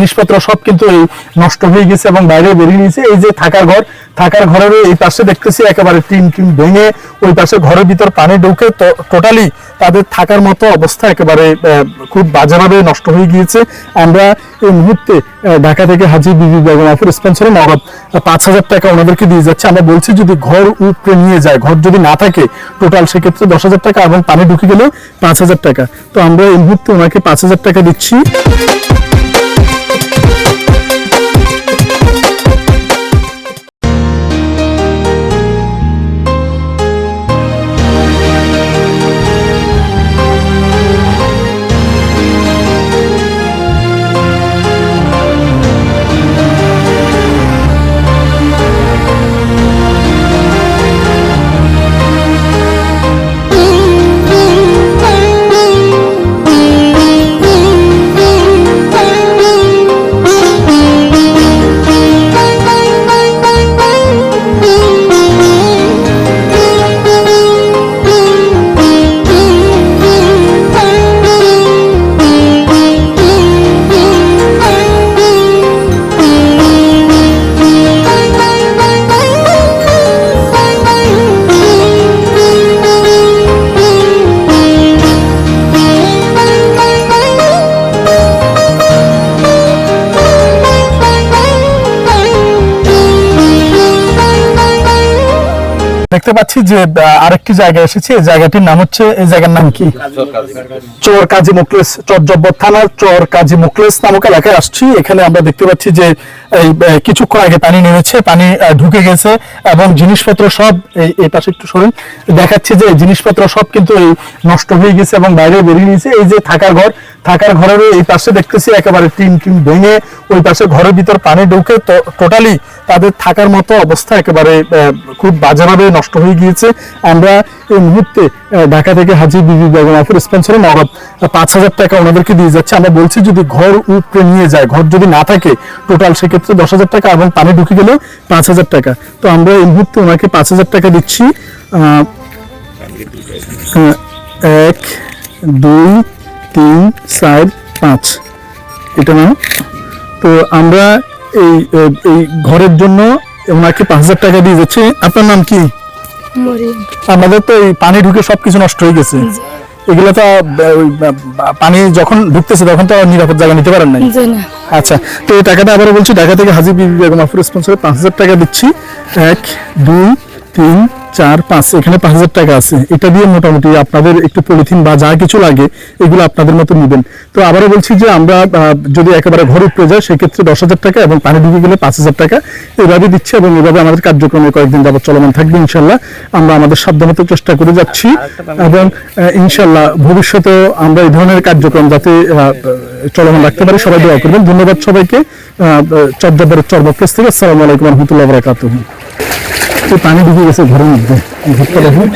জিনিসপত্র সব কিন্তু এই নষ্ট হয়ে গেছে এবং বাইরে বেরিয়ে নিয়েছে। এই যে থাকার ঘরের এই পাশে দেখতেছি একেবারে টিন ভেঙে ওই পাশে ঘরের ভিতর পানি ঢুকে টোটালি তাদের থাকার মতো অবস্থা একেবারে খুব বাজেভাবে নষ্ট হয়ে গিয়েছে। আমরা এই মুহূর্তে ঢাকা থেকে হাজী বিবি বেগম আপুর স্পন্সরে নগদ 5,000 টাকা ওনাদেরকে দিয়ে যাচ্ছে। আমরা বলছি যদি ঘর উপরে নিয়ে যায়, ঘর যদি না থাকে টোটাল সেক্ষেত্রে 10,000 টাকা এবং পানি ঢুকে গেলে 5,000 টাকা। তো আমরা এই মুহূর্তে ওনাকে 5,000 টাকা দিচ্ছি। দেখতে পাচ্ছি যে আরেকটি জায়গা এসেছে। এই জায়গাটির নাম হচ্ছে, এই জায়গার নাম কি? চর কাজী মুখলেস, চরজব্বর থানার চর কাজী মুখলেস নামক এলাকায় আসছি। এখানে আমরা দেখতে পাচ্ছি যে এই কিছুক্ষণ আগে পানি নেমেছে, পানি ঢুকে গেছে এবং জিনিসপত্র সব এই পাশে একটু সরেন, দেখাচ্ছে যে জিনিসপত্র সব কিন্তু এই নষ্ট হয়ে গেছে এবং বাইরে বেরিয়ে নিয়েছে। এই যে থাকার ঘরের এই পাশে দেখতেছি একেবারে টিন ভেঙে ওই পাশে ঘরের ভিতর পানি ঢুকে টোটালি তাদের থাকার মতো অবস্থা একেবারে খুব বাজেভাবে নষ্ট হয়ে গিয়েছে। আমরা এই মুহূর্তে ঢাকা থেকে হাজী বিবি বেগম আপুর স্পন্সরে নগদ 5,000 টাকা ওনাদেরকে দিয়ে যাচ্ছে। আমরা বলছি যদি ঘর উপরে নিয়ে যায়, ঘর যদি না থাকে টোটাল সেক্ষেত্রে 10,000 টাকা এবং পানি ঢুকে গেলে 5,000 টাকা। তো আমরা এই মুহূর্তে ওনাকে 5,000 টাকা দিচ্ছি। 1 2 3 4 5 এটা না। তো আমরা এই ঘরের জন্য ওনাকে 5,000 টাকা দিয়ে যাচ্ছে। আপনার নাম কি? আমাদের তো এই পানি ঢুকে সবকিছু নষ্ট হয়ে গেছে। এগুলো তো পানি যখন ঢুকতেছে তখন তো নিরাপদ জায়গা নিতে পারেন নাই। আচ্ছা, তো এই টাকাটা আবারও বলছি ঢাকা থেকে হাজী বিবি বেগম আপুর স্পন্সরে 5,000 টাকা দিচ্ছি। 1 2 3 4 5 এখানে 5,000 টাকা আছে। এটা দিয়ে মোটামুটি আপনাদের একটু পলিথিন বা যা কিছু লাগে এগুলো আপনাদের মতো নেবেন। তো আবারও বলছি যে আমরা যদি একেবারে ঘর উপরে যায় সেক্ষেত্রে 10,000 টাকা এবং পানি ঢুকে গেলে 5,000 টাকা এভাবে দিচ্ছে এবং এভাবে আমাদের কার্যক্রমে কয়েকদিন যাবত চলমান থাকবে ইনশাল্লাহ। আমরা আমাদের সাধ্যমতো চেষ্টা করে যাচ্ছি এবং ইনশাল্লাহ ভবিষ্যতে আমরা এই ধরনের কার্যক্রম যাতে চলমান রাখতে পারি। সবাই দোয়া করবেন। ধন্যবাদ সবাইকে। চরজব্বরের চরবক্রেস থেকে আসসালামু আলাইকুম রহমতুল্লাহ বারাকাতুহু। পানি ঢুকে গেছে ঘরের মধ্যে। ঘরটা দেখুন।